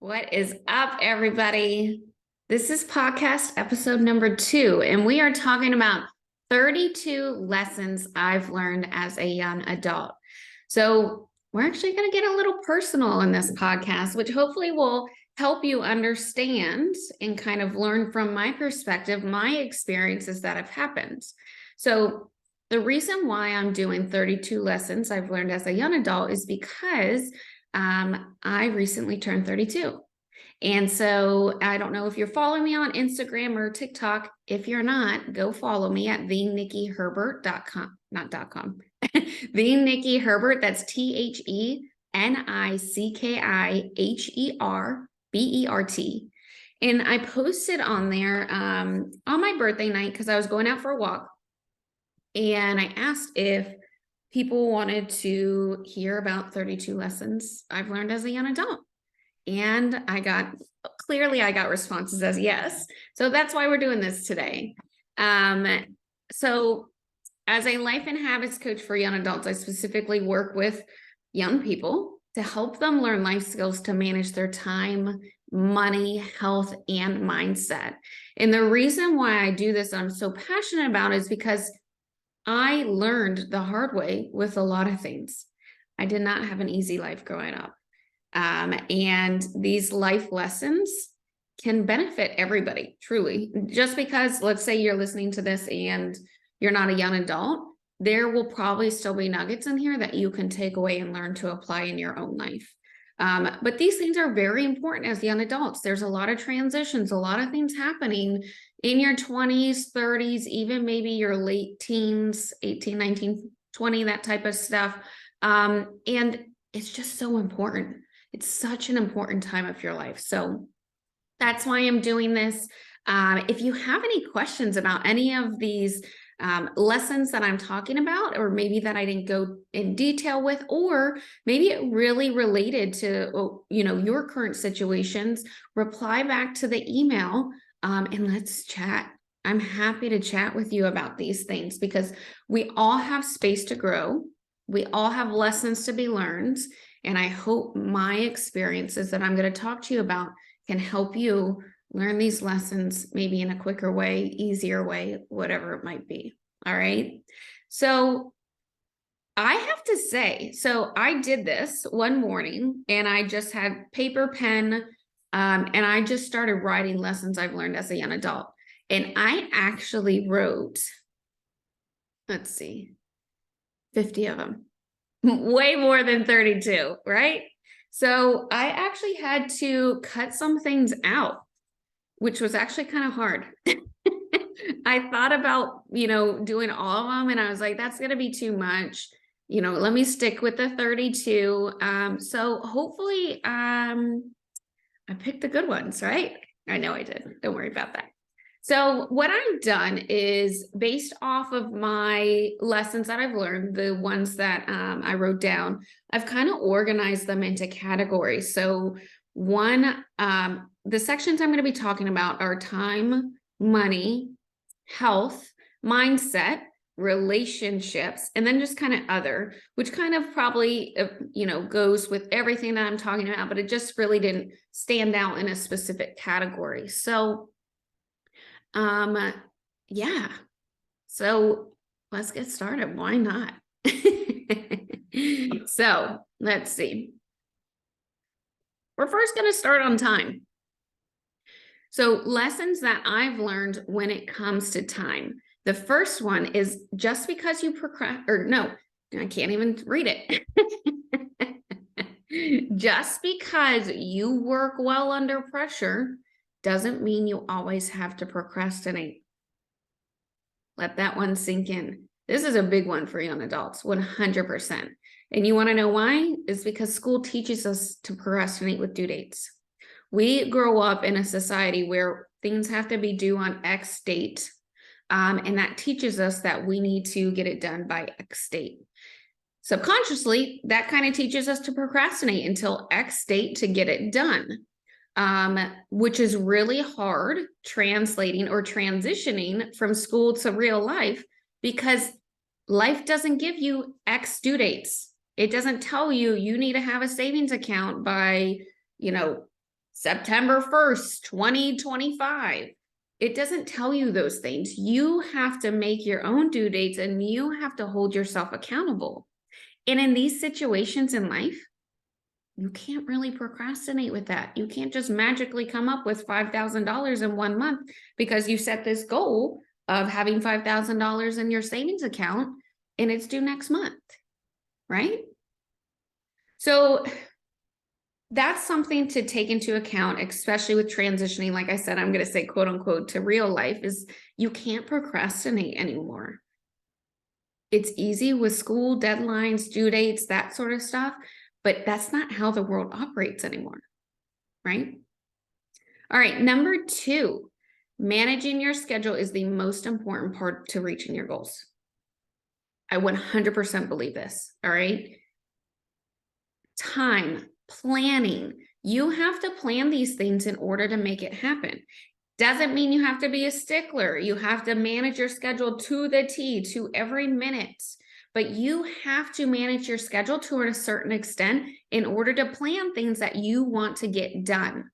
What is up, everybody? This is podcast episode number 2, and we are talking about 32 lessons I've learned as a young adult. So, we're actually going to get a little personal in this podcast, which hopefully will help you understand and kind of learn from my perspective, my experiences that have happened. So, the reason why I'm doing 32 lessons I've learned as a young adult is because I recently turned 32. And so I don't know if you're following me on Instagram or TikTok. If you're not, go follow me at thenickiherbert.com, not .com, the Nikki Herbert. That's TheNickieHerbert. And I posted on there on my birthday night because I was going out for a walk. And I asked if people wanted to hear about 32 lessons I've learned as a young adult. And I got responses as yes. So that's why we're doing this today. So as a life and habits coach for young adults, I specifically work with young people to help them learn life skills to manage their time, money, health, and mindset. And the reason why I do this, I'm so passionate about, is because I learned the hard way with a lot of things. I did not have an easy life growing up. And these life lessons can benefit everybody, truly. Just because, let's say you're listening to this and you're not a young adult, there will probably still be nuggets in here that you can take away and learn to apply in your own life. But these things are very important as young adults. There's a lot of transitions, a lot of things happening in your 20s, 30s, even maybe your late teens, 18, 19, 20, that type of stuff. And it's just so important. It's such an important time of your life. So that's why I'm doing this. If you have any questions about any of these lessons that I'm talking about, or maybe that I didn't go in detail with, or maybe it really related to, your current situations, reply back to the email and let's chat. I'm happy to chat with you about these things because we all have space to grow. We all have lessons to be learned. And I hope my experiences that I'm going to talk to you about can help you learn these lessons maybe in a quicker way, easier way, whatever it might be. All right. So I have to say, so I did this one morning and I just had paper, pen, and I just started writing lessons I've learned as a young adult. And I actually wrote, 50 of them, way more than 32, right? So I actually had to cut some things out, which was actually kind of hard. I thought about, doing all of them, and I was like, that's going to be too much. Let me stick with the 32. So hopefully, I picked the good ones, right? I know I did. Don't worry about that. So what I've done is, based off of my lessons that I've learned, the ones that I wrote down, I've kind of organized them into categories. So the sections I'm going to be talking about are time, money, health, mindset, relationships, and then just kind of other, which kind of probably, goes with everything that I'm talking about, but it just really didn't stand out in a specific category. So, yeah. So let's get started. Why not? So let's see. We're first going to start on time. So lessons that I've learned when it comes to time. The first one is, just because you I can't even read it. Just because you work well under pressure doesn't mean you always have to procrastinate. Let that one sink in. This is a big one for young adults, 100%. And you want to know why? It's because school teaches us to procrastinate with due dates. We grow up in a society where things have to be due on X date. And that teaches us that we need to get it done by X date. Subconsciously, that kind of teaches us to procrastinate until X date to get it done, which is really hard translating or transitioning from school to real life, because life doesn't give you X due dates. It doesn't tell you need to have a savings account by, September 1st, 2025. It doesn't tell you those things. You have to make your own due dates and you have to hold yourself accountable. And in these situations in life, you can't really procrastinate with that. You can't just magically come up with $5,000 in 1 month because you set this goal of having $5,000 in your savings account and it's due next month, right? So that's something to take into account, especially with transitioning. Like I said, I'm going to say quote unquote to real life, is you can't procrastinate anymore. It's easy with school deadlines, due dates, that sort of stuff, but that's not how the world operates anymore, right? All right, number 2, managing your schedule is the most important part to reaching your goals. I 100% believe this, all right? Time, planning. You have to plan these things in order to make it happen. Doesn't mean you have to be a stickler. You have to manage your schedule to the T, to every minute. But you have to manage your schedule to a certain extent in order to plan things that you want to get done.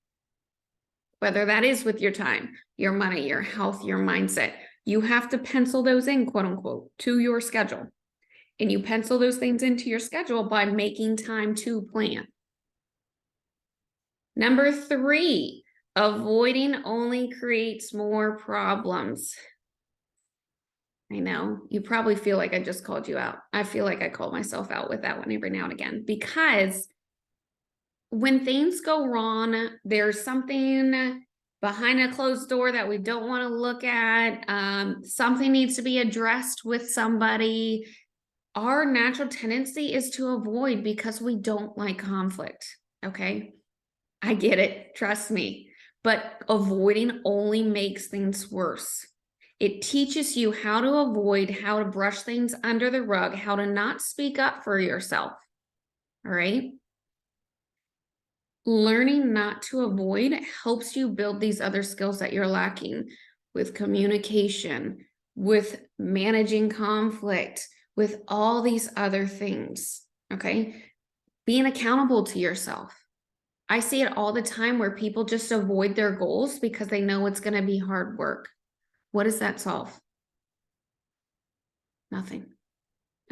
Whether that is with your time, your money, your health, your mindset, you have to pencil those in, quote unquote, to your schedule. And you pencil those things into your schedule by making time to plan. Number 3, avoiding only creates more problems. I know you probably feel like I just called you out. I feel like I call myself out with that one every now and again, because when things go wrong, there's something behind a closed door that we don't want to look at. Something needs to be addressed with somebody. Our natural tendency is to avoid because we don't like conflict. Okay. I get it. Trust me. But avoiding only makes things worse. It teaches you how to avoid, how to brush things under the rug, how to not speak up for yourself. All right. Learning not to avoid helps you build these other skills that you're lacking with communication, with managing conflict, with all these other things. Okay. Being accountable to yourself. I see it all the time where people just avoid their goals because they know it's going to be hard work. What does that solve? Nothing.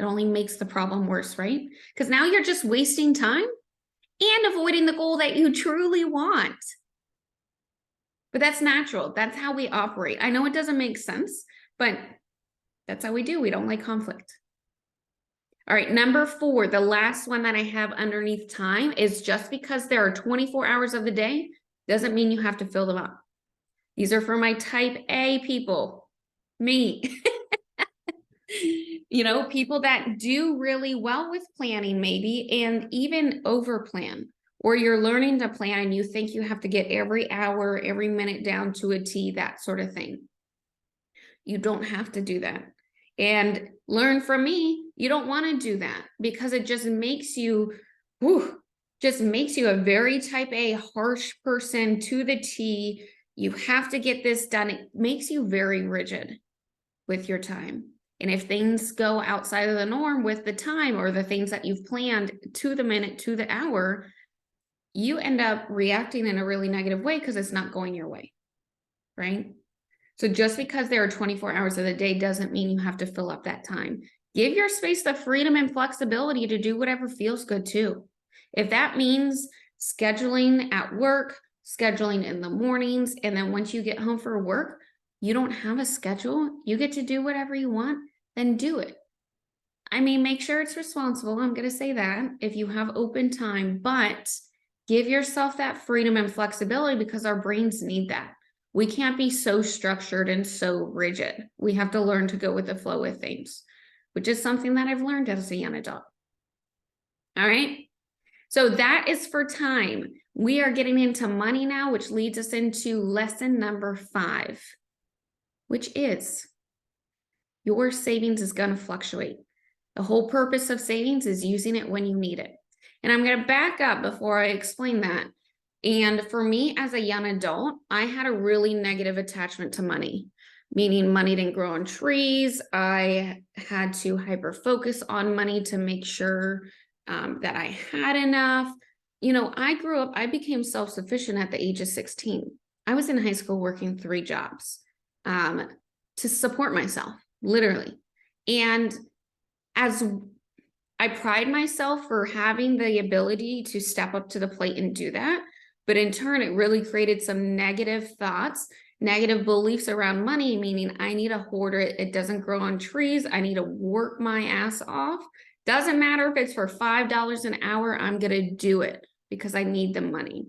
It only makes the problem worse, right? Because now you're just wasting time and avoiding the goal that you truly want. But that's natural. That's how we operate. I know it doesn't make sense, but that's how we do. We don't like conflict. All right, number 4, the last one that I have underneath time is just because there are 24 hours of the day doesn't mean you have to fill them up. These are for my type A people, me. You know, people that do really well with planning maybe and even over plan, or you're learning to plan and you think you have to get every hour, every minute down to a T, that sort of thing. You don't have to do that. And learn from me, you don't want to do that because it just makes you, a very type A harsh person to the T. You have to get this done. It makes you very rigid with your time. And if things go outside of the norm with the time or the things that you've planned to the minute, to the hour, you end up reacting in a really negative way because it's not going your way, right? So just because there are 24 hours of the day doesn't mean you have to fill up that time. Give your space the freedom and flexibility to do whatever feels good too. If that means scheduling at work, scheduling in the mornings, and then once you get home for work, you don't have a schedule, you get to do whatever you want, then do it. I mean, make sure it's responsible. I'm going to say that if you have open time, but give yourself that freedom and flexibility because our brains need that. We can't be so structured and so rigid. We have to learn to go with the flow of things, which is something that I've learned as a young adult. All right. So that is for time. We are getting into money now, which leads us into lesson number 5, which is your savings is going to fluctuate. The whole purpose of savings is using it when you need it. And I'm going to back up before I explain that. And for me as a young adult, I had a really negative attachment to money, meaning money didn't grow on trees. I had to hyper focus on money to make sure that I had enough. I became self-sufficient at the age of 16. I was in high school working 3 jobs to support myself, literally. And as I pride myself for having the ability to step up to the plate and do that. But in turn, it really created some negative thoughts, negative beliefs around money, meaning I need to hoard it. It doesn't grow on trees. I need to work my ass off. Doesn't matter if it's for $5 an hour, I'm going to do it because I need the money.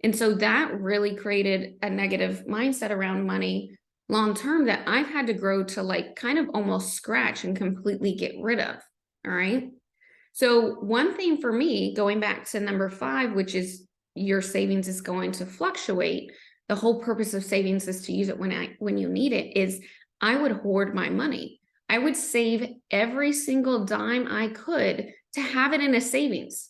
And so that really created a negative mindset around money long term that I've had to grow to like kind of almost scratch and completely get rid of. All right. So one thing for me, going back to number 5, which is your savings is going to fluctuate. The whole purpose of savings is to use it when you need it, is I would hoard my money. I would save every single dime I could to have it in a savings.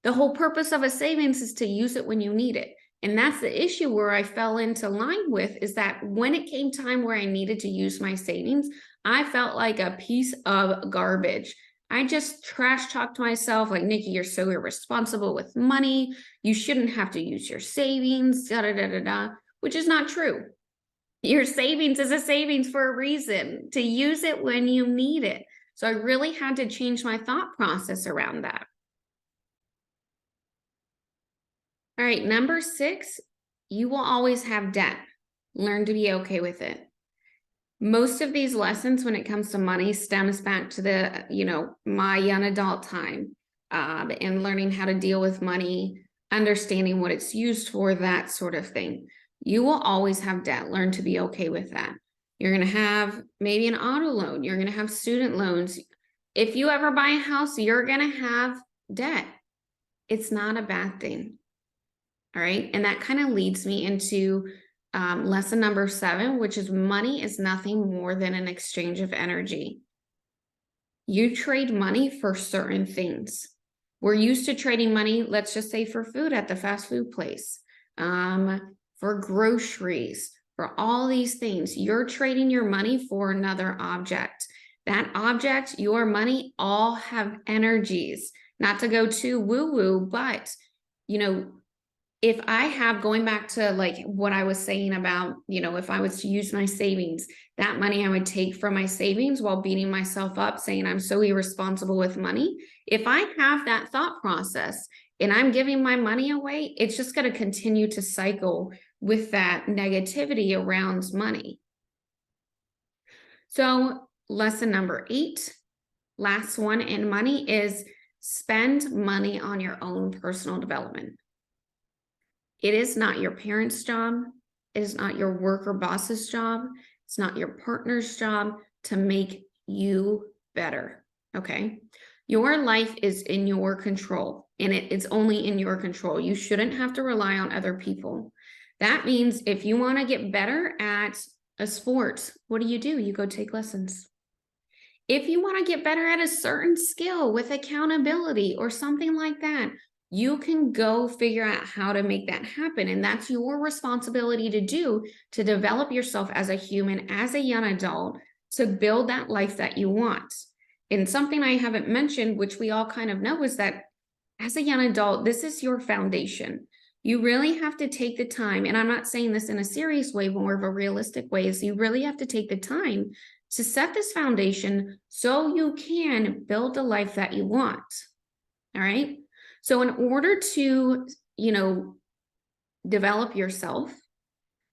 The whole purpose of a savings is to use it when you need it. And that's the issue where I fell into line with, is that when it came time where I needed to use my savings, I felt like a piece of garbage. I just trash talked myself like, Nikki, you're so irresponsible with money. You shouldn't have to use your savings, which is not true. Your savings is a savings for a reason, to use it when you need it. So I really had to change my thought process around that. All right, number 6, you will always have debt. Learn to be okay with it. Most of these lessons when it comes to money stems back to the, my young adult time and learning how to deal with money, understanding what it's used for, that sort of thing. You will always have debt. Learn to be okay with that. You're going to have maybe an auto loan. You're going to have student loans. If you ever buy a house, you're going to have debt. It's not a bad thing. All right. And that kind of leads me into lesson number 7, which is money is nothing more than an exchange of energy. You trade money for certain things. We're used to trading money, let's just say for food at the fast food place, for groceries, for all these things. You're trading your money for another object. That object, your money, all have energies. Not to go too woo-woo, but, if I have, going back to like what I was saying about, if I was to use my savings, that money I would take from my savings while beating myself up, saying I'm so irresponsible with money. If I have that thought process and I'm giving my money away, it's just going to continue to cycle with that negativity around money. So lesson number 8, last one in money, is spend money on your own personal development. It is not your parents' job. It is not your work or boss's job. It's not your partner's job to make you better, okay? Your life is in your control, and it's only in your control. You shouldn't have to rely on other people. That means if you want to get better at a sport, what do? You go take lessons. If you want to get better at a certain skill with accountability or something like that, you can go figure out how to make that happen. And that's your responsibility to do, to develop yourself as a human, as a young adult, to build that life that you want. And something I haven't mentioned, which we all kind of know, is that as a young adult, this is your foundation. You really have to take the time, and I'm not saying this in a serious way, more of a realistic way, is you really have to take the time to set this foundation so you can build the life that you want. All right. So in order to, develop yourself,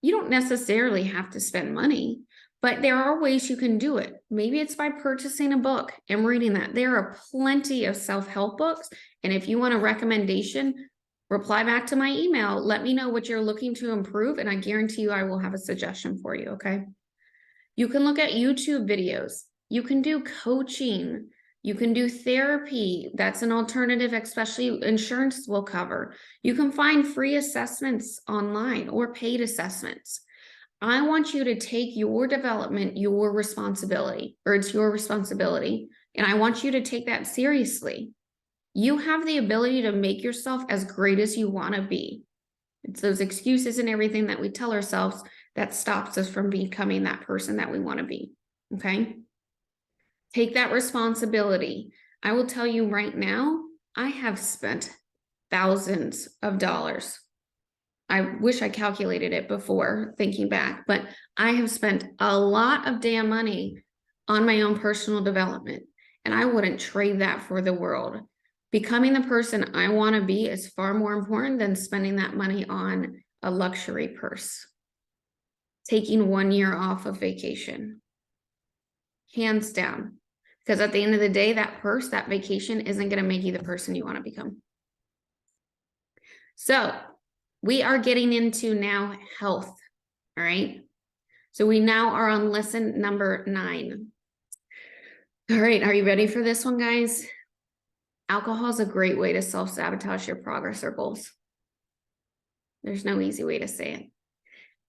you don't necessarily have to spend money, but there are ways you can do it. Maybe it's by purchasing a book and reading that. There are plenty of self-help books. And if you want a recommendation, reply back to my email. Let me know what you're looking to improve, and I guarantee you I will have a suggestion for you, okay? You can look at YouTube videos. You can do coaching. You can do therapy. That's an alternative, especially insurance will cover. You can find free assessments online or paid assessments. I want you to take your development, your responsibility, or it's your responsibility, and I want you to take that seriously. You have the ability to make yourself as great as you want to be. It's those excuses and everything that we tell ourselves that stops us from becoming that person that we want to be, okay? Take that responsibility. I will tell you right now, I have spent thousands of dollars. I wish I calculated it before thinking back, but I have spent a lot of damn money on my own personal development, and I wouldn't trade that for the world. Becoming the person I want to be is far more important than spending that money on a luxury purse. Taking 1 year off of vacation, hands down, because at the end of the day, that purse, that vacation isn't going to make you the person you want to become. So we are getting into now health. All right. So we now are on lesson number 9. All right. Are you ready for this one, guys? Alcohol is a great way to self-sabotage your progress or goals. There's no easy way to say it.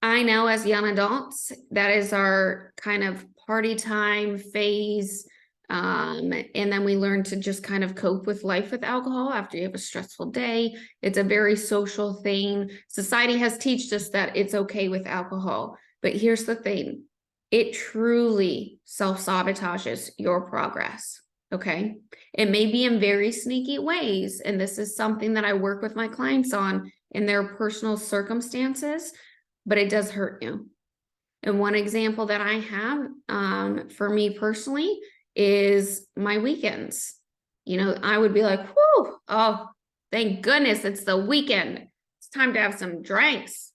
I know as young adults, that is our kind of party time phase. And then we learn to just kind of cope with life with alcohol after you have a stressful day. It's a very social thing. Society has taught us that it's okay with alcohol. But here's the thing. It truly self-sabotages your progress. Okay. It may be in very sneaky ways. And this is something that I work with my clients on in their personal circumstances, but it does hurt you. And one example that I have for me personally is my weekends. You know, I would be like, whoo, oh, thank goodness it's the weekend. It's time to have some drinks.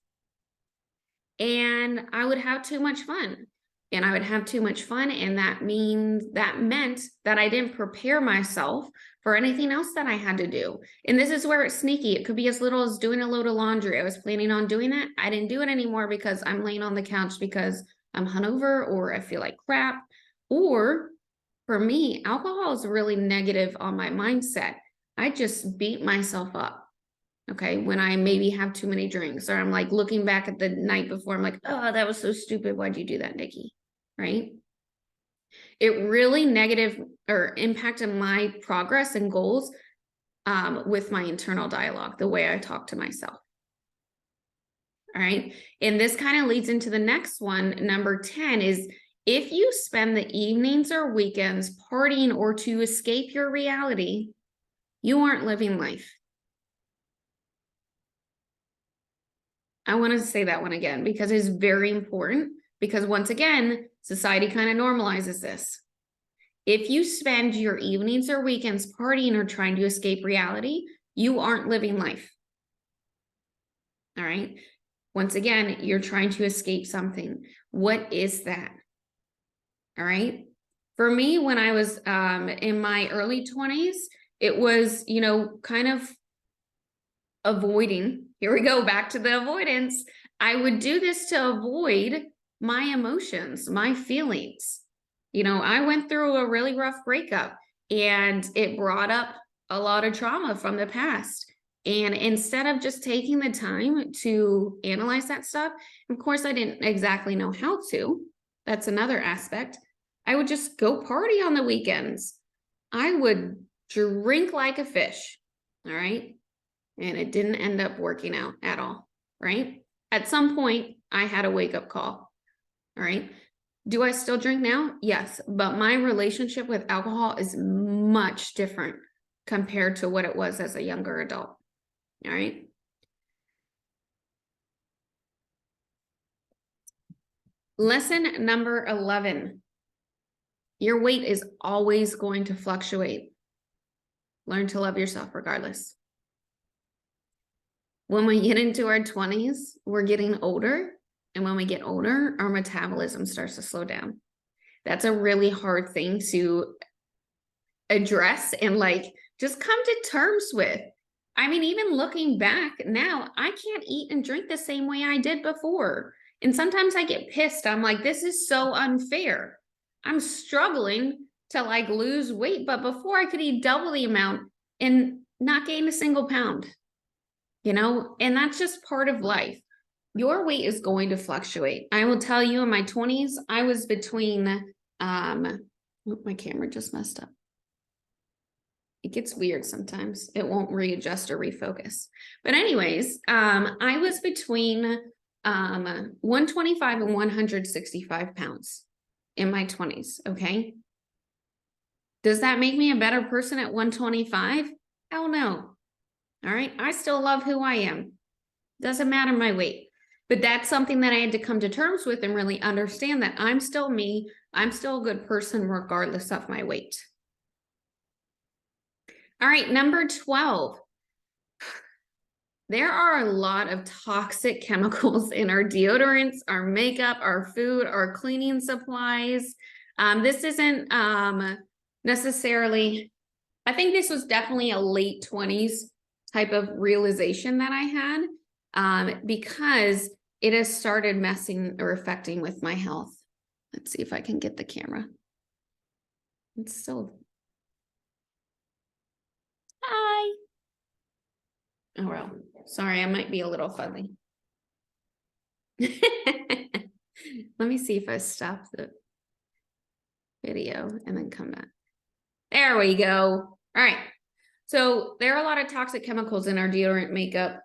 And I would have too much fun. And I would have too much fun. And that meant that I didn't prepare myself for anything else that I had to do. And this is where it's sneaky. It could be as little as doing a load of laundry. I was planning on doing that. I didn't do it anymore because I'm laying on the couch because I'm hungover or I feel like crap. Or for me, alcohol is really negative on my mindset. I just beat myself up. Okay, when I maybe have too many drinks, or I'm like looking back at the night before, I'm like, oh, that was so stupid. Why'd you do that, Nikki? Right? It really negative or impacted my progress and goals with my internal dialogue, the way I talk to myself. All right. And this kind of leads into the next one. Number 10 is if you spend the evenings or weekends partying or to escape your reality, you aren't living life. I want to say that one again because it's very important, because once again, society kind of normalizes this. If you spend your evenings or weekends partying or trying to escape reality, you aren't living life. All right. Once again, you're trying to escape something. What is that? All right. For me, when I was in my early 20s, it was, you know, kind of avoiding. Here we go, back to the avoidance. I would do this to avoid my emotions, my feelings. You know, I went through a really rough breakup and it brought up a lot of trauma from the past. And instead of just taking the time to analyze that stuff, of course, I didn't exactly know how to. That's another aspect. I would just go party on the weekends. I would drink like a fish. All right. And it didn't end up working out at all, right? At some point, I had a wake-up call, all right? Do I still drink now? Yes, but my relationship with alcohol is much different compared to what it was as a younger adult, all right? Lesson number 11. Your weight is always going to fluctuate. Learn to love yourself regardless. When we get into our 20s, we're getting older. And when we get older, our metabolism starts to slow down. That's a really hard thing to address and like just come to terms with. I mean, even looking back now, I can't eat and drink the same way I did before. And sometimes I get pissed. I'm like, this is so unfair. I'm struggling to like lose weight, but before I could eat double the amount and not gain a single pound. You know, and that's just part of life. Your weight is going to fluctuate. I will tell you in my 20s, I was between, my camera just messed up. It gets weird sometimes. It won't readjust or refocus. But anyways, I was between 125 and 165 pounds in my 20s, okay? Does that make me a better person at 125? Hell no. All right. I still love who I am. Doesn't matter my weight. But that's something that I had to come to terms with and really understand that I'm still me. I'm still a good person regardless of my weight. All right, number 12. There are a lot of toxic chemicals in our deodorants, our makeup, our food, our cleaning supplies. This isn't necessarily, I think this was definitely a late 20s type of realization that I had because it has started messing or affecting with my health. Let's see if I can get the camera. It's still. Hi. Oh, well, sorry, I might be a little fuzzy. Let me see if I stop the video and then come back. There we go. All right. So there are a lot of toxic chemicals in our deodorant, makeup,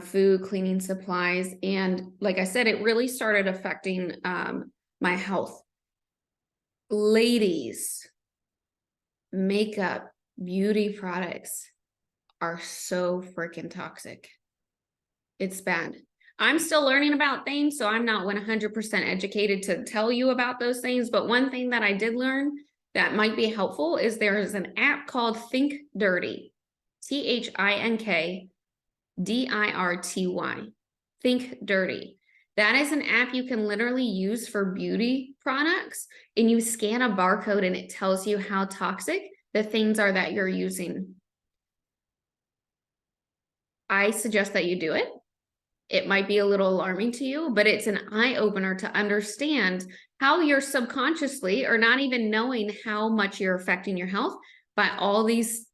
food, cleaning supplies. And like I said, it really started affecting my health. Ladies, makeup, beauty products are so freaking toxic. It's bad. I'm still learning about things, so I'm not 100% educated to tell you about those things. But one thing that I did learn that might be helpful is there is an app called Think Dirty, ThinkDirty, Think Dirty. That is an app you can literally use for beauty products, and you scan a barcode and it tells you how toxic the things are that you're using. I suggest that you do it. It might be a little alarming to you, but it's an eye-opener to understand how you're subconsciously or not even knowing how much you're affecting your health by all these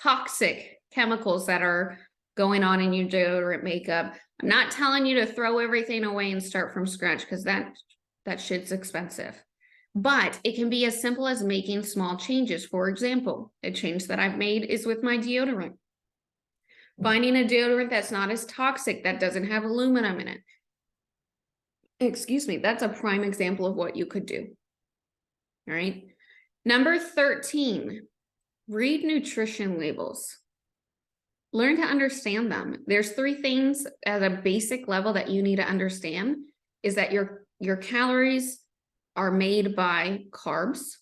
toxic chemicals that are going on in your deodorant, makeup. I'm not telling you to throw everything away and start from scratch because that shit's expensive. But it can be as simple as making small changes. For example, a change that I've made is with my deodorant. Finding a deodorant that's not as toxic, that doesn't have aluminum in it. Excuse me, that's a prime example of what you could do. All right. Number 13, read nutrition labels. Learn to understand them. There's 3 things at a basic level that you need to understand is that your calories are made by carbs,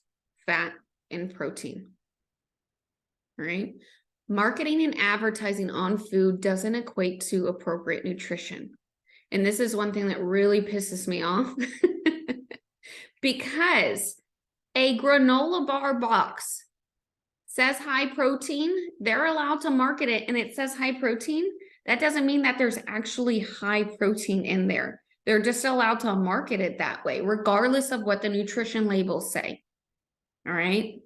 fat, and protein. All right. Marketing and advertising on food doesn't equate to appropriate nutrition. And this is one thing that really pisses me off because a granola bar box says high protein. They're allowed to market it and it says high protein. That doesn't mean that there's actually high protein in there. They're just allowed to market it that way, regardless of what the nutrition labels say. All right.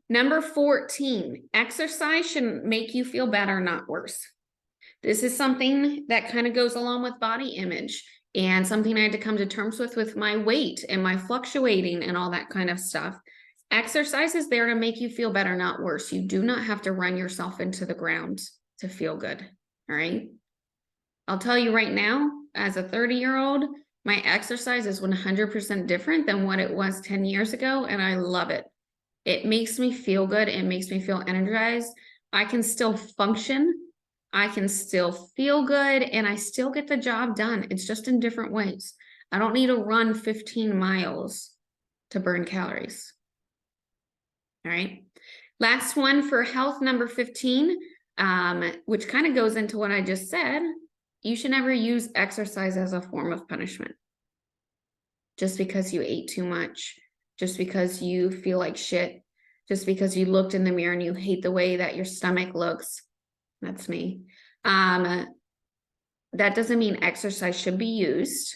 Number 14, exercise should make you feel better, not worse. This is something that kind of goes along with body image and something I had to come to terms with my weight and my fluctuating and all that kind of stuff. Exercise is there to make you feel better, not worse. You do not have to run yourself into the ground to feel good. All right. I'll tell you right now, as a 30-year-old, my exercise is 100% different than what it was 10 years ago, and I love it. It makes me feel good. It makes me feel energized. I can still function. I can still feel good, and I still get the job done. It's just in different ways. I don't need to run 15 miles to burn calories. All right. Last one for health, number 15, which kind of goes into what I just said. You should never use exercise as a form of punishment. Just because you ate too much, just because you feel like shit, just because you looked in the mirror and you hate the way that your stomach looks. That's me. That doesn't mean exercise should be used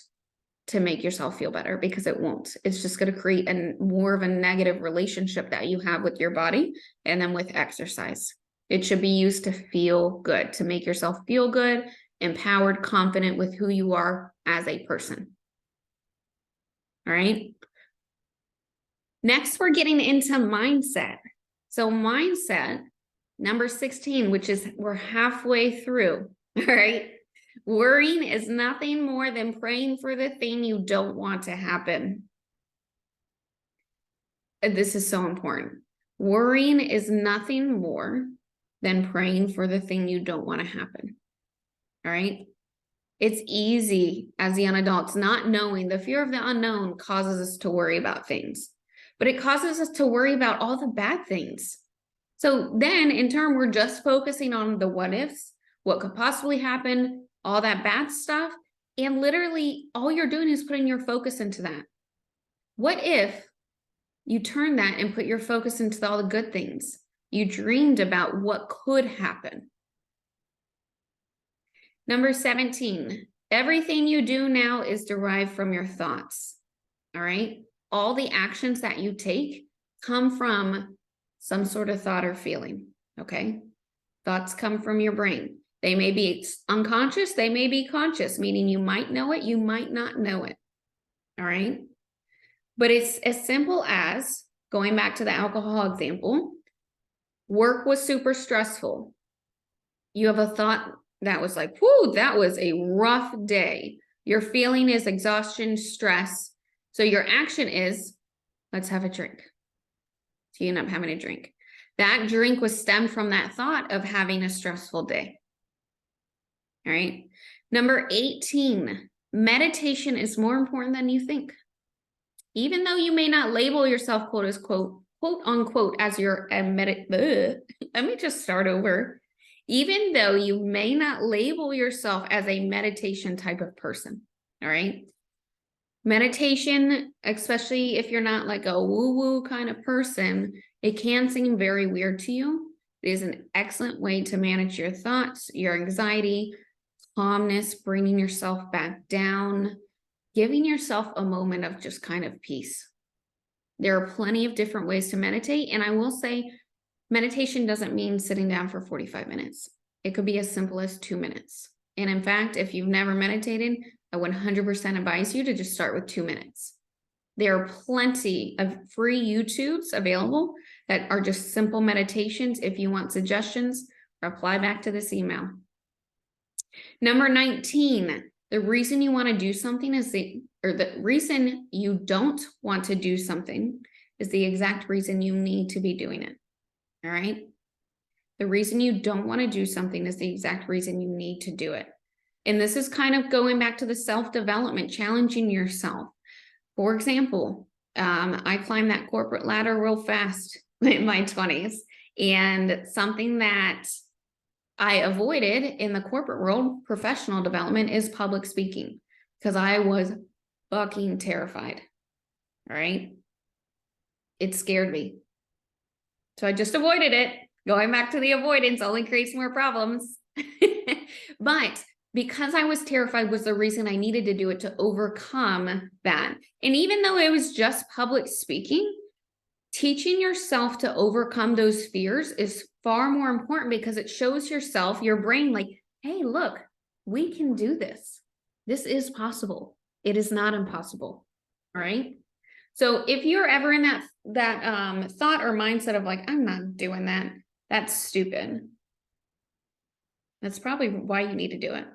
to make yourself feel better, because it won't. It's just going to create more of a negative relationship that you have with your body and then with exercise. It should be used to feel good, to make yourself feel good, empowered, confident with who you are as a person. All right. Next, we're getting into mindset. So mindset, number 16, which is we're halfway through. All right. Worrying is nothing more than praying for the thing you don't want to happen. And this is so important. Worrying is nothing more than praying for the thing you don't want to happen. All right. It's easy as young adults, not knowing the fear of the unknown causes us to worry about things, but it causes us to worry about all the bad things. So then in turn, we're just focusing on the what ifs, what could possibly happen, all that bad stuff. And literally all you're doing is putting your focus into that. What if you turn that and put your focus into all the good things? You dreamed about what could happen. Number 17, everything you do now is derived from your thoughts. All right. All the actions that you take come from some sort of thought or feeling. Okay. Thoughts come from your brain. They may be unconscious, they may be conscious, meaning you might know it, you might not know it. All right. But it's as simple as going back to the alcohol example. Work was super stressful. You have a thought that was like, whoo, that was a rough day. Your feeling is exhaustion, stress. So your action is, let's have a drink. So you end up having a drink. That drink was stemmed from that thought of having a stressful day. All right. Number 18, meditation is more important than you think. Even though you may not label yourself, quote unquote, as your let me just start over. Even though you may not label yourself as a meditation type of person, all right? Meditation, especially if you're not like a woo-woo kind of person, it can seem very weird to you. It is an excellent way to manage your thoughts, your anxiety, calmness, bringing yourself back down, giving yourself a moment of just kind of peace. There are plenty of different ways to meditate. And I will say, meditation doesn't mean sitting down for 45 minutes. It could be as simple as 2 minutes. And in fact, if you've never meditated, I 100% advise you to just start with 2 minutes. There are plenty of free YouTubes available that are just simple meditations. If you want suggestions, reply back to this email. Number 19, the reason you want to do something is the reason you don't want to do something is the exact reason you need to be doing it. All right. The reason you don't want to do something is the exact reason you need to do it. And this is kind of going back to the self-development, challenging yourself. For example, I climbed that corporate ladder real fast in my 20s. And something that I avoided in the corporate world, professional development, is public speaking, because I was fucking terrified. All right. It scared me. So I just avoided it. Going back to the avoidance only creates more problems. But because I was terrified was the reason I needed to do it, to overcome that. And even though it was just public speaking, teaching yourself to overcome those fears is far more important, because it shows yourself, your brain, like, hey, look, we can do this. This is possible. It is not impossible. All right. So if you're ever in that thought or mindset of like, I'm not doing that, that's stupid, that's probably why you need to do it.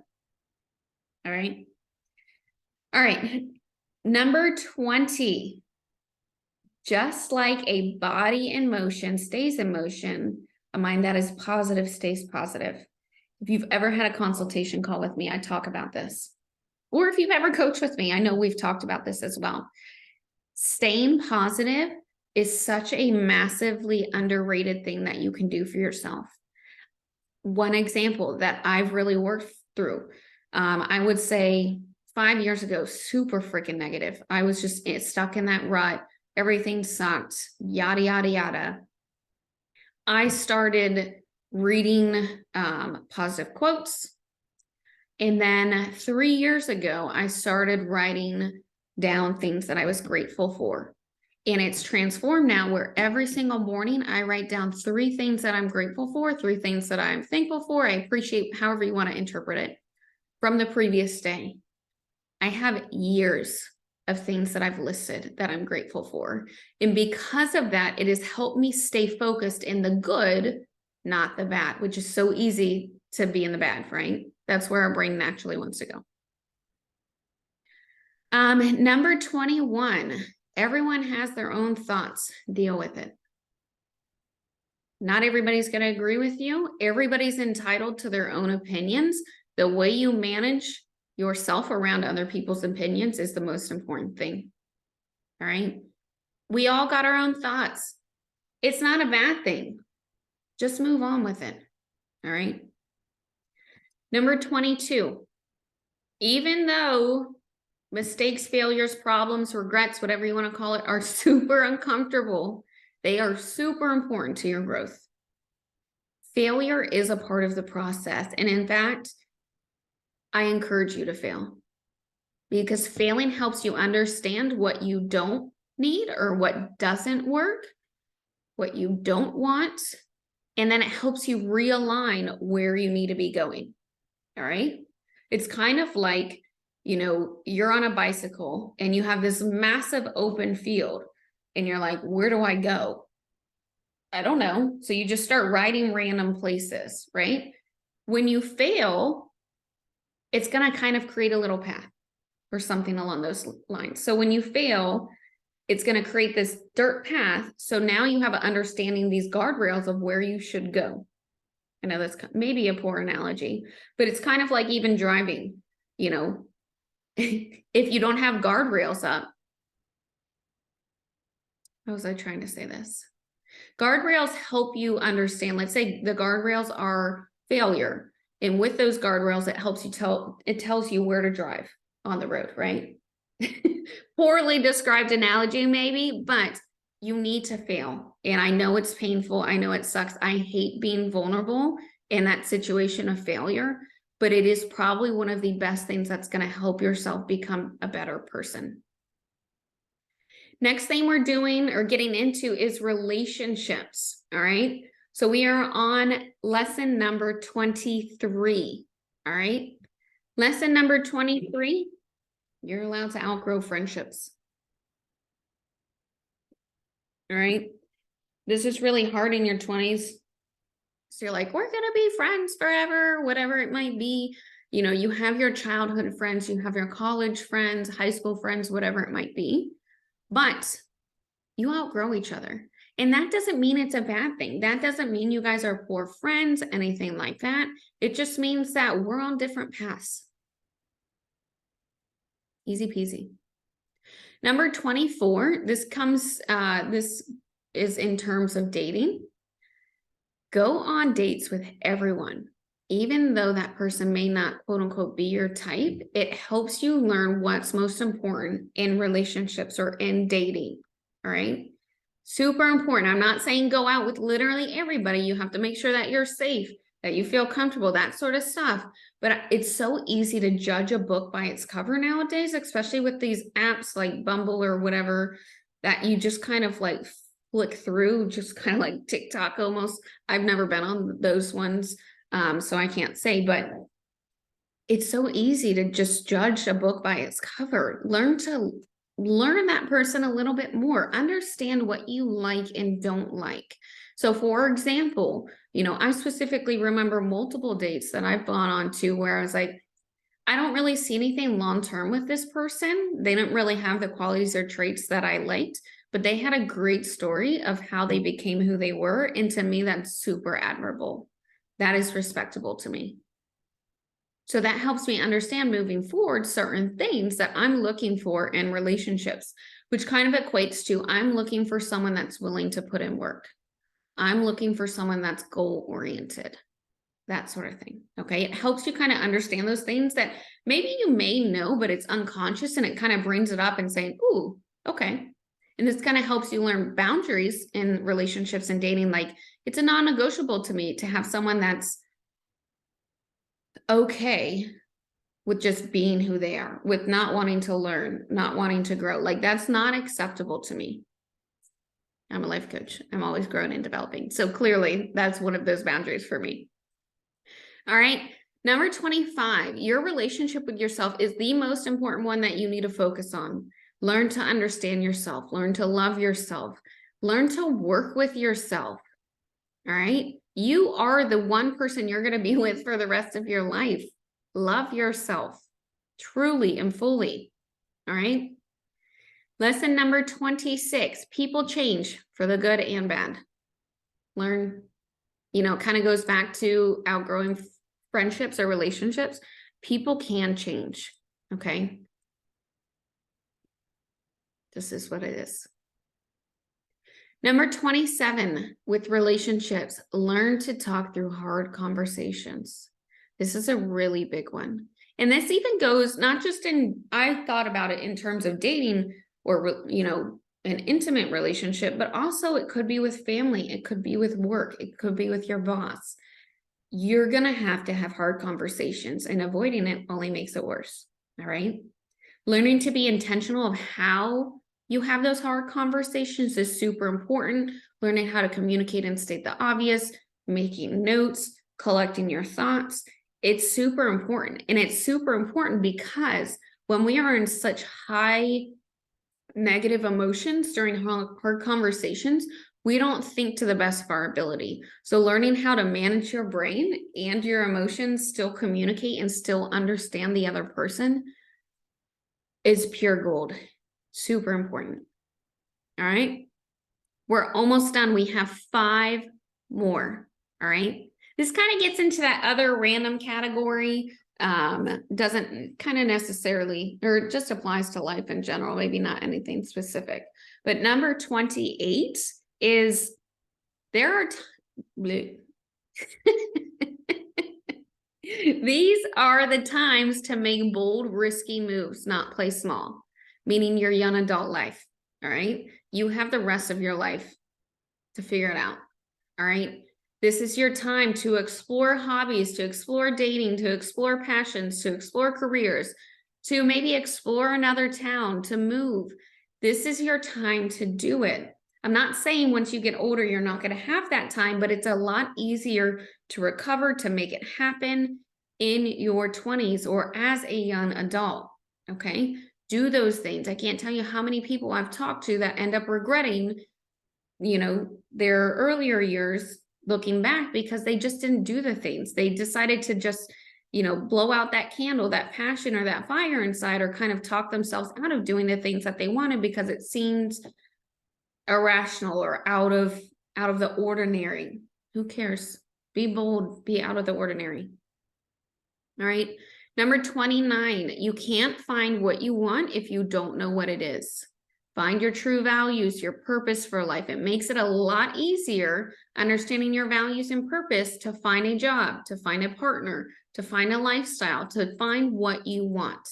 All right. All right. Number 20, just like a body in motion stays in motion, a mind that is positive stays positive. If you've ever had a consultation call with me, I talk about this. Or if you've ever coached with me, I know we've talked about this as well. Staying positive is such a massively underrated thing that you can do for yourself. One example that I've really worked through, I would say 5 years ago, super freaking negative. I was just stuck in that rut. Everything sucked, yada, yada, yada. I started reading positive quotes. And then 3 years ago, I started writing down things that I was grateful for. And it's transformed now, where every single morning I write down 3 things that I'm grateful for, 3 things that I'm thankful for. I appreciate, however you want to interpret it, from the previous day. I have years of things that I've listed that I'm grateful for. And because of that, it has helped me stay focused in the good, not the bad, which is so easy to be in the bad, right? That's where our brain naturally wants to go. Number 21, everyone has their own thoughts. Deal with it. Not everybody's going to agree with you. Everybody's entitled to their own opinions. The way you manage yourself around other people's opinions is the most important thing. All right. We all got our own thoughts. It's not a bad thing. Just move on with it. All right. Number 22, even though mistakes, failures, problems, regrets, whatever you want to call it, are super uncomfortable, they are super important to your growth. Failure is a part of the process. And in fact, I encourage you to fail, because failing helps you understand what you don't need or what doesn't work, what you don't want, and then it helps you realign where you need to be going. All right. It's kind of like, you're on a bicycle and you have this massive open field and you're like, where do I go? I don't know. So you just start riding random places, right? When you fail, it's going to kind of create a little path or something along those lines. So when you fail, it's going to create this dirt path. So now you have an understanding, these guardrails of where you should go. I know that's maybe a poor analogy, but it's kind of like even driving, if you don't have guardrails up. How was I trying to say this? Guardrails help you understand. Let's say the guardrails are failure. And with those guardrails, it helps you it tells you where to drive on the road, right? Poorly described analogy maybe, but you need to fail. And I know it's painful. I know it sucks. I hate being vulnerable in that situation of failure, but it is probably one of the best things that's going to help yourself become a better person. Next thing we're doing or getting into is relationships. All right. So we are on lesson number 23. All right. Lesson number 23, you're allowed to outgrow friendships. All right. This is really hard in your 20s. So you're like, we're going to be friends forever, whatever it might be. You have your childhood friends, you have your college friends, high school friends, whatever it might be. But you outgrow each other. And that doesn't mean it's a bad thing. That doesn't mean you guys are poor friends, anything like that. It just means that we're on different paths. Easy peasy. Number 24, this is in terms of dating. Go on dates with everyone. Even though that person may not, quote unquote, be your type, it helps you learn what's most important in relationships or in dating. All right. Super important. I'm not saying go out with literally everybody. You have to make sure that you're safe, that you feel comfortable, that sort of stuff. But it's so easy to judge a book by its cover nowadays, especially with these apps like Bumble or whatever, that you just kind of like flick through, just kind of like TikTok almost. I've never been on those ones, so I can't say, but it's so easy to just judge a book by its cover. Learn that person a little bit more, understand what you like and don't like. So for example, I specifically remember multiple dates that I've gone on to where I was like, I don't really see anything long-term with this person. They don't really have the qualities or traits that I liked, but they had a great story of how they became who they were. And to me, that's super admirable. That is respectable to me. So that helps me understand moving forward certain things that I'm looking for in relationships, which kind of equates to I'm looking for someone that's willing to put in work. I'm looking for someone that's goal-oriented, that sort of thing. Okay. It helps you kind of understand those things that maybe you may know, but it's unconscious, and it kind of brings it up and saying, ooh, okay. And this kind of helps you learn boundaries in relationships and dating. Like, it's a non-negotiable to me to have someone that's okay with just being who they are, with not wanting to learn, not wanting to grow. Like, that's not acceptable to me. I'm a life coach. I'm always growing and developing. So clearly that's one of those boundaries for me. All right. Number 25, your relationship with yourself is the most important one that you need to focus on. Learn to understand yourself, learn to love yourself, learn to work with yourself. All right. You are the one person you're going to be with for the rest of your life. Love yourself truly and fully. All right. Lesson number 26, people change for the good and bad. learn, kind of goes back to outgrowing friendships or relationships. People can change. Okay. This is what it is. Number 27, with relationships, learn to talk through hard conversations. This is a really big one. And this even goes not just I thought about it in terms of dating or, an intimate relationship, but also it could be with family. It could be with work. It could be with your boss. You're going to have hard conversations, and avoiding it only makes it worse. All right. Learning to be intentional of how you have those hard conversations is super important. Learning how to communicate and state the obvious, making notes, collecting your thoughts. It's super important. And it's super important because when we are in such high negative emotions during hard conversations, we don't think to the best of our ability. So learning how to manage your brain and your emotions, still communicate and still understand the other person is pure gold. Super important. All right. We're almost done. We have 5 more. All right. This kind of gets into that other random category. Doesn't kind of necessarily, or just applies to life in general, maybe not anything specific. But number 28 is there are these are the times to make bold, risky moves, not play small, meaning your young adult life. All right. You have the rest of your life to figure it out. All right. This is your time to explore hobbies, to explore dating, to explore passions, to explore careers, to maybe explore another town, to move. This is your time to do it. I'm not saying once you get older, you're not going to have that time, but it's a lot easier to recover, to make it happen in your 20s or as a young adult. Okay. Do those things. I can't tell you how many people I've talked to that end up regretting, their earlier years looking back because they just didn't do the things. They decided to just, blow out that candle, that passion or that fire inside, or kind of talk themselves out of doing the things that they wanted because it seemed irrational or out of the ordinary. Who cares? Be bold, be out of the ordinary. All right. Number 29, you can't find what you want if you don't know what it is. Find your true values, your purpose for life. It makes it a lot easier understanding your values and purpose to find a job, to find a partner, to find a lifestyle, to find what you want.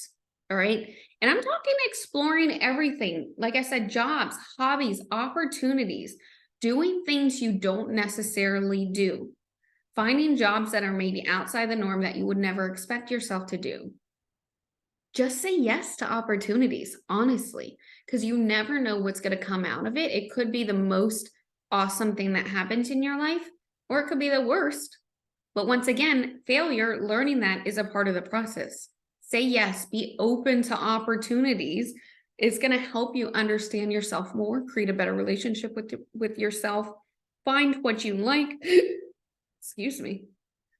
All right. And I'm talking exploring everything. Like I said, jobs, hobbies, opportunities, doing things you don't necessarily do. Finding jobs that are maybe outside the norm that you would never expect yourself to do. Just say yes to opportunities, honestly, because you never know what's going to come out of it. It could be the most awesome thing that happens in your life, or it could be the worst. But once again, failure, learning that is a part of the process. Say yes, be open to opportunities. It's going to help you understand yourself more, create a better relationship with yourself, find what you like, excuse me,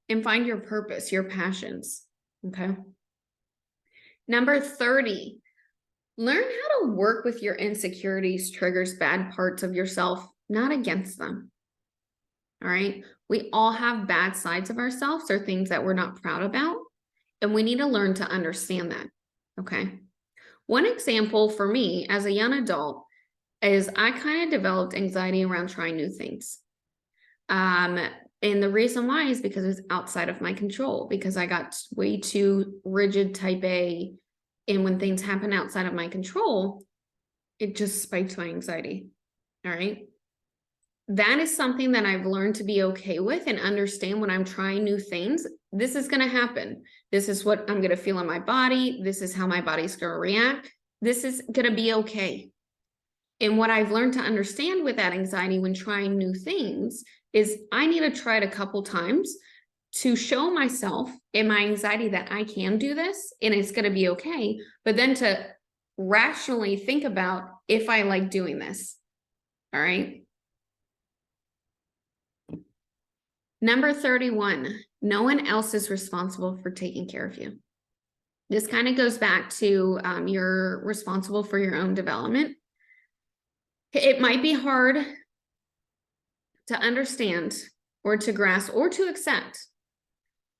and find your purpose, your passions. Okay. Number 30, learn how to work with your insecurities, triggers, bad parts of yourself, not against them. All right. We all have bad sides of ourselves or things that we're not proud about, and we need to learn to understand that. Okay. One example for me as a young adult is I kind of developed anxiety around trying new things. And the reason why is because it was outside of my control, because I got way too rigid type A. And when things happen outside of my control, it just spikes my anxiety. All right. That is something that I've learned to be okay with and understand when I'm trying new things. This is going to happen. This is what I'm going to feel in my body. This is how my body's going to react. This is going to be okay. And what I've learned to understand with that anxiety when trying new things is I need to try it a couple times to show myself in my anxiety that I can do this and it's going to be okay. But then to rationally think about if I like doing this. All right. Number 31, no one else is responsible for taking care of you. This kind of goes back to you're responsible for your own development. It might be hard to understand or to grasp or to accept.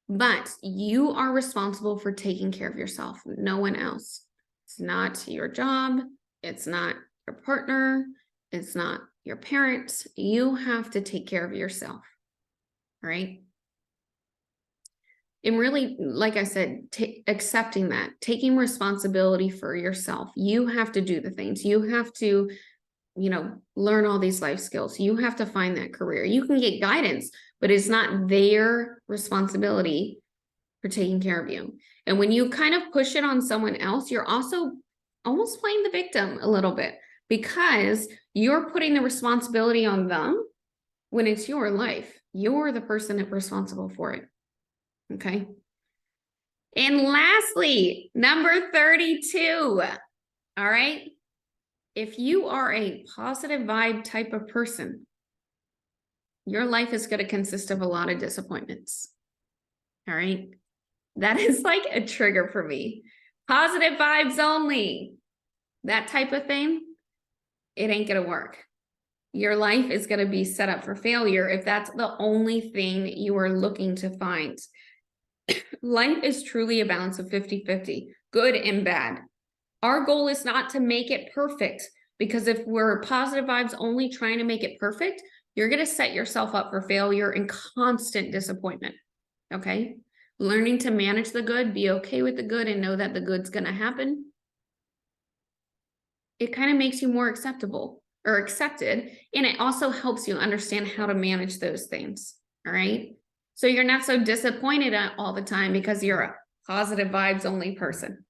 But you are responsible for taking care of yourself, no one else. It's not your job. It's not your partner. It's not your parents. You have to take care of yourself, right? And really, like I said, accepting that, taking responsibility for yourself. You have to do the things. You have to, learn all these life skills. You have to find that career. You can get guidance, but it's not their responsibility for taking care of you. And when you kind of push it on someone else, you're also almost playing the victim a little bit, because you're putting the responsibility on them when it's your life. You're the person that's responsible for it. Okay. And lastly, number 32. All right. If you are a positive vibe type of person, your life is going to consist of a lot of disappointments. All right. That is like a trigger for me. Positive vibes only. That type of thing, it ain't going to work. Your life is going to be set up for failure if that's the only thing you are looking to find. Life is truly a balance of 50-50, good and bad. Our goal is not to make it perfect, because if we're positive vibes only trying to make it perfect, you're going to set yourself up for failure and constant disappointment. Okay? Learning to manage the good, be okay with the good, and know that the good's going to happen. It kind of makes you more acceptable or accepted, and it also helps you understand how to manage those things. All right? So you're not so disappointed all the time because you're a positive vibes only person.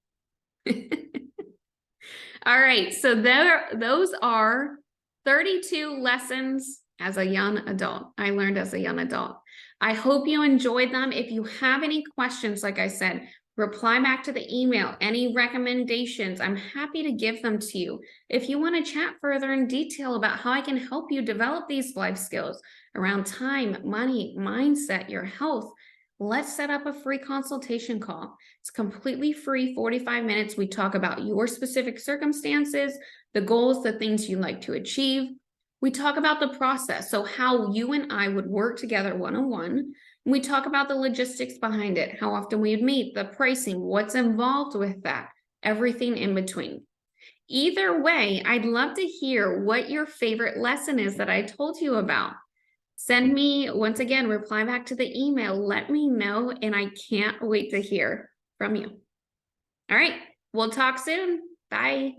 All right, so those are 32 lessons as a young adult. I learned as a young adult. I hope you enjoyed them. If you have any questions, like I said, reply back to the email. Any recommendations, I'm happy to give them to you. If you want to chat further in detail about how I can help you develop these life skills around time, money, mindset, your health, let's set up a free consultation call. It's completely free, 45 minutes. We talk about your specific circumstances, the goals, the things you'd like to achieve. We talk about the process, so how you and I would work together one-on-one. We talk about the logistics behind it, how often we'd meet, the pricing, what's involved with that, everything in between. Either way, I'd love to hear what your favorite lesson is that I told you about. Send me, once again, reply back to the email. Let me know, and I can't wait to hear from you. All right, we'll talk soon. Bye.